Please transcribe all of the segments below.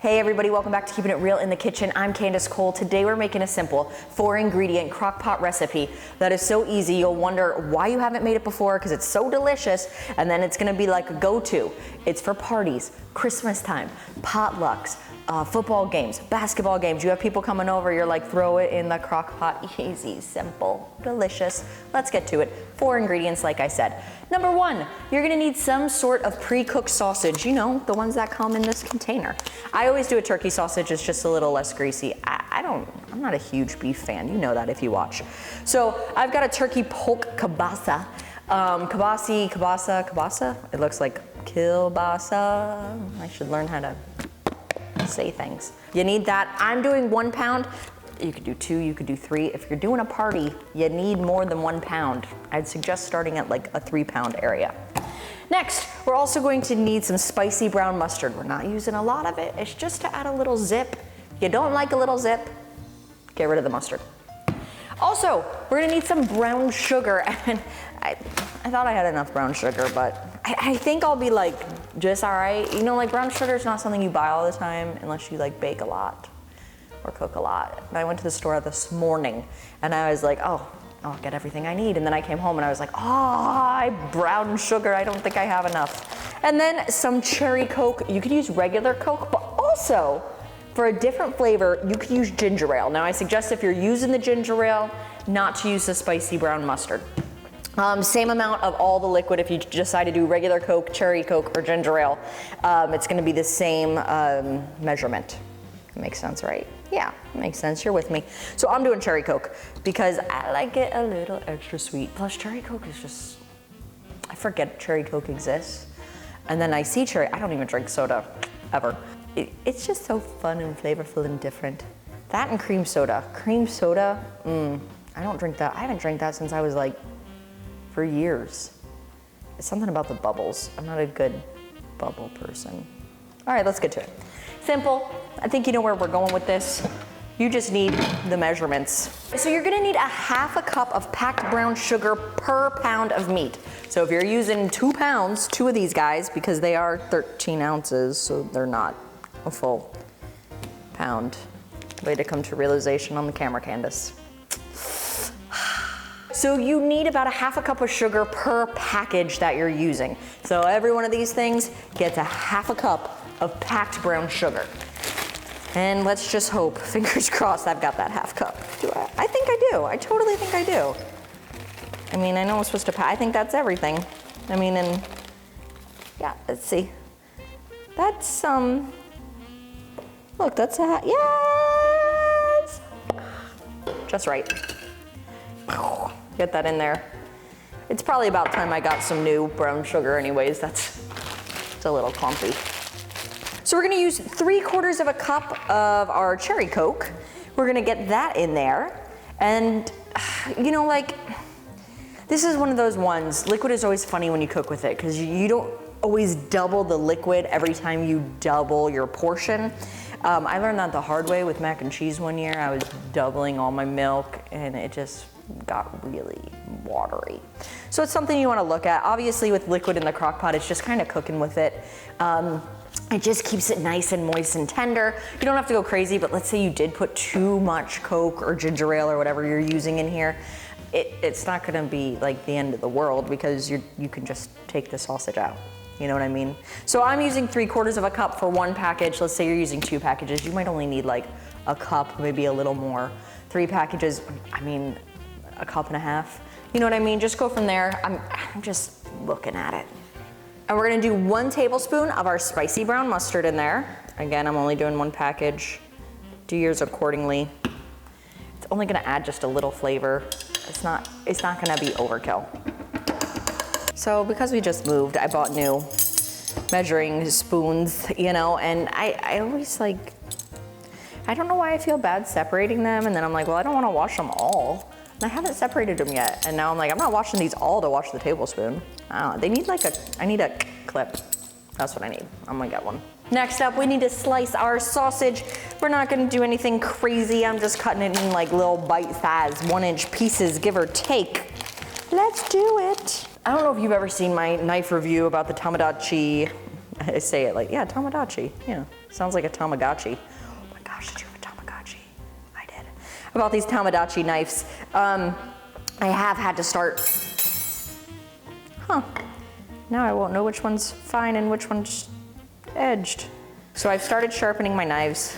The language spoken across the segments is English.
Hey everybody, welcome back to Keeping It Real in the Kitchen. I'm Candace Cole. Today we're making a simple 4-ingredient crock pot recipe that is so easy you'll wonder why you haven't made it before because it's so delicious, and then it's gonna be like a go-to. It's for parties, Christmas time, potlucks, football games, basketball games. You have people coming over, you're like, throw it in the crock pot. Easy, simple, delicious. Let's get to it. 4 ingredients, like I said. Number 1, you're gonna need some sort of pre-cooked sausage. You know, the ones that come in this container. I always do a turkey sausage, it's just a little less greasy. I'm not a huge beef fan, you know that if you watch. So I've got a turkey polk kielbasa. Kielbasa? It looks like kielbasa. I should learn how to say things. You need that. I'm doing 1 pound. You could do 2, you could do 3. If you're doing a party, you need more than 1 pound. I'd suggest starting at like a 3-pound area. Next, we're also going to need some spicy brown mustard. We're not using a lot of it. It's just to add a little zip. If you don't like a little zip, get rid of the mustard. Also, we're gonna need some brown sugar. And I thought I had enough brown sugar, but I think I'll be like just all right. You know, like brown sugar is not something you buy all the time unless you like bake a lot or cook a lot. And I went to the store this morning and I was like, oh, I'll get everything I need. And then I came home and I was like, brown sugar, I don't think I have enough. And then some cherry Coke. You could use regular Coke, but also for a different flavor, you could use ginger ale. Now I suggest if you're using the ginger ale, not to use the spicy brown mustard. Same amount of all the liquid if you decide to do regular Coke, cherry Coke, or ginger ale. It's gonna be the same measurement. Makes sense, right? Yeah, makes sense, you're with me. So I'm doing cherry Coke because I like it a little extra sweet. Plus cherry Coke is just, I forget cherry Coke exists. And then I see cherry, I don't even drink soda, ever. It's just so fun and flavorful and different. That and cream soda. Cream soda, I don't drink that. I haven't drank that since I was like, for years. It's something about the bubbles. I'm not a good bubble person. All right, let's get to it. Simple. I think you know where we're going with this. You just need the measurements. So you're gonna need a 1/2 cup of packed brown sugar per pound of meat. So if you're using 2 pounds, 2 of these guys, because they are 13 ounces, so they're not a full pound. Way to come to realization on the camera, Candace. So you need about a 1/2 cup of sugar per package that you're using. So every one of these things gets a 1/2 cup of packed brown sugar. And let's just hope, fingers crossed, I've got that 1/2 cup. Do I? I think I do. I totally think I do. I mean, I know I'm supposed to pack. I think that's everything. I mean, and yeah, let's see. That's, look, that's a, yes! Just right. Get that in there. It's probably about time I got some new brown sugar anyways. It's a little clumpy. So we're gonna use 3/4 cup of our cherry Coke. We're gonna get that in there. And you know, like, this is one of those ones, liquid is always funny when you cook with it because you don't always double the liquid every time you double your portion. I learned that the hard way with mac and cheese one year. I was doubling all my milk and it just got really watery. So it's something you wanna look at. Obviously with liquid in the crock pot, it's just kind of cooking with it. It just keeps it nice and moist and tender. You don't have to go crazy, but let's say you did put too much Coke or ginger ale or whatever you're using in here, it's not gonna be like the end of the world because you can just take the sausage out. You know what I mean? So I'm using 3/4 cup for 1 package. Let's say you're using 2 packages. You might only need like a cup, maybe a little more. 3 packages, I mean, a 1.5 cups. You know what I mean? Just go from there. I'm just looking at it. And we're gonna do 1 tablespoon of our spicy brown mustard in there. Again, I'm only doing 1 package. Do yours accordingly. It's only gonna add just a little flavor. It's not gonna be overkill. So because we just moved, I bought new measuring spoons, you know, and I always like, I don't know why I feel bad separating them. And then I'm like, well, I don't wanna wash them all. And I haven't separated them yet. And now I'm like, I'm not washing these all to wash the tablespoon. They need like I need a clip. That's what I need. I'm gonna get one. Next up, we need to slice our sausage. We're not gonna do anything crazy. I'm just cutting it in like little bite-sized 1-inch pieces, give or take. Let's do it. I don't know if you've ever seen my knife review about the Tamagotchi I say it like, yeah, Tamagotchi. Yeah, sounds like a Tamagotchi. Oh my gosh, did you have a Tamagotchi? I did. About these Tamagotchi knives, I have had to start, now I won't know which one's fine and which one's edged. So I've started sharpening my knives.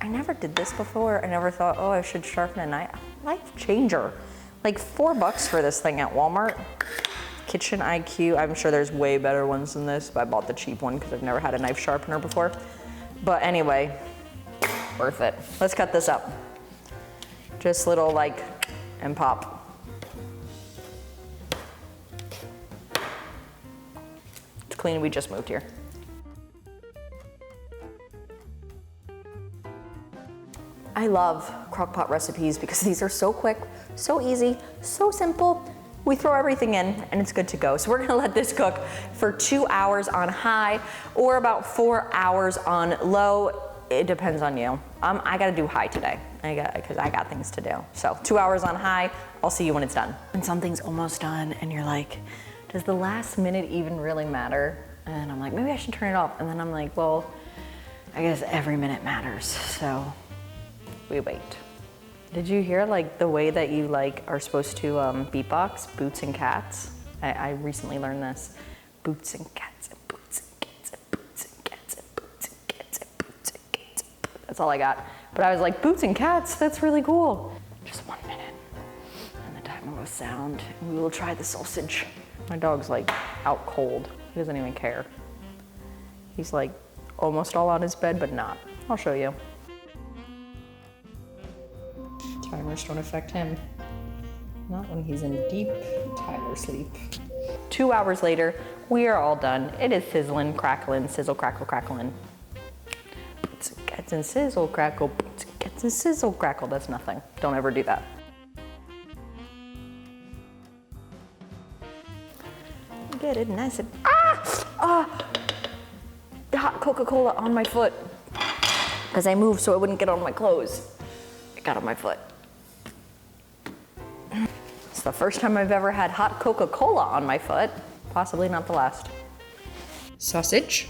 I never did this before. I never thought, oh, I should sharpen a knife. Life changer. Like $4 for this thing at Walmart. Kitchen IQ, I'm sure there's way better ones than this, but I bought the cheap one because I've never had a knife sharpener before. But anyway, worth it. Let's cut this up. Just little like, and pop. It's clean, we just moved here. I love crock pot recipes because these are so quick, so easy, so simple. We throw everything in and it's good to go. So we're gonna let this cook for 2 hours on high or about 4 hours on low. It depends on you. I gotta do high today because I got things to do. So 2 hours on high, I'll see you when it's done. When something's almost done and you're like, does the last minute even really matter? And I'm like, maybe I should turn it off. And then I'm like, well, I guess every minute matters. So we wait. Did you hear like the way that you like are supposed to beatbox? Boots and cats. I recently learned this. Boots and cats and boots and cats and boots and cats and boots and cats and boots and cats. That's all I got. But I was like, boots and cats, that's really cool. Just 1 minute. And the timer will sound and we will try the sausage. My dog's like out cold. He doesn't even care. He's like almost all on his bed, but not. I'll show you. Timers don't affect him. Not when he's in deep timer sleep. 2 hours later, we are all done. It is sizzling, crackling, sizzle, crackle, crackling. Boots and cats and sizzle, crackle, boots and cats and sizzle, crackle. That's nothing. Don't ever do that. Get it nice and, the hot Coca-Cola on my foot. Because I moved so it wouldn't get on my clothes. It got on my foot. It's the first time I've ever had hot Coca-Cola on my foot. Possibly not the last. Sausage.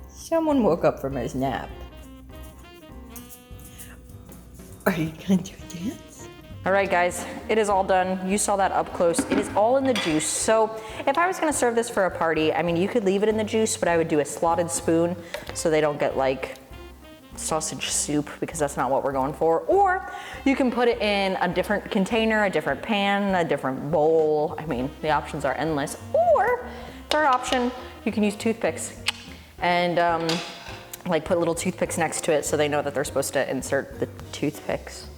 Someone woke up from his nap. Are you gonna do a dance? All right, guys, it is all done. You saw that up close. It is all in the juice. So if I was gonna serve this for a party, I mean, you could leave it in the juice, but I would do a slotted spoon so they don't get like sausage soup, because that's not what we're going for. Or you can put it in a different container, a different pan, a different bowl. I mean, the options are endless. Or third option, you can use toothpicks and like put little toothpicks next to it so they know that they're supposed to insert the toothpicks.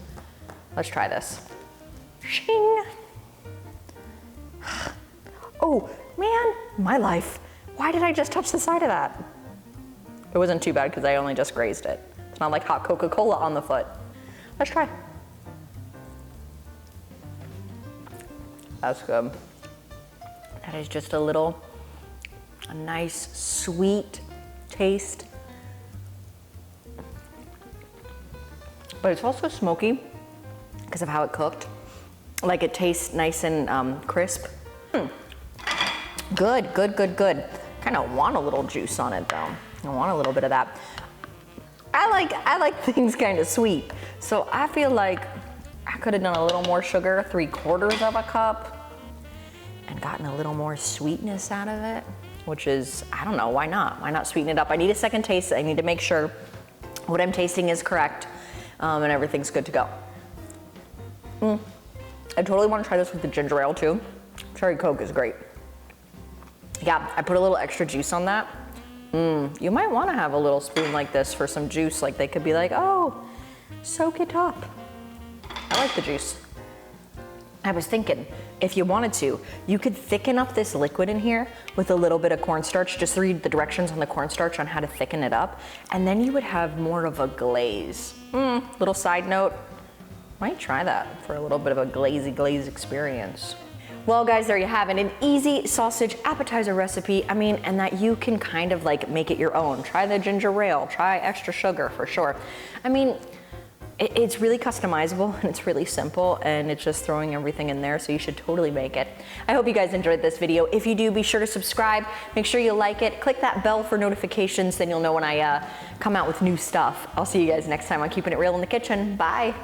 Let's try this. Shing. Oh man, my life. Why did I just touch the side of that? It wasn't too bad because I only just grazed it. It's not like hot Coca-Cola on the foot. Let's try. That's good. That is just a nice sweet taste. But it's also smoky because of how it cooked. Like it tastes nice and crisp. Good, good, good, good. Kind of want a little juice on it though. I want a little bit of that. I like things kind of sweet. So I feel like I could have done a little more sugar, 3/4 of a cup, and gotten a little more sweetness out of it, which is, I don't know, why not? Why not sweeten it up? I need a second taste. I need to make sure what I'm tasting is correct and everything's good to go. I totally want to try this with the ginger ale too. Cherry Coke is great. Yeah, I put a little extra juice on that. You might want to have a little spoon like this for some juice. Like they could be like, oh, soak it up. I like the juice. I was thinking, if you wanted to, you could thicken up this liquid in here with a little bit of cornstarch. Just read the directions on the cornstarch on how to thicken it up. And then you would have more of a glaze. Little side note, might try that for a little bit of a glaze experience. Well guys, there you have it, an easy sausage appetizer recipe. I mean, and that you can kind of like make it your own. Try the ginger ale, try extra sugar for sure. I mean, It's really customizable and it's really simple and it's just throwing everything in there, so you should totally make it. I hope you guys enjoyed this video. If you do, be sure to subscribe, make sure you like it, click that bell for notifications, then you'll know when I come out with new stuff. I'll see you guys next time on Keeping It Real in the Kitchen. Bye.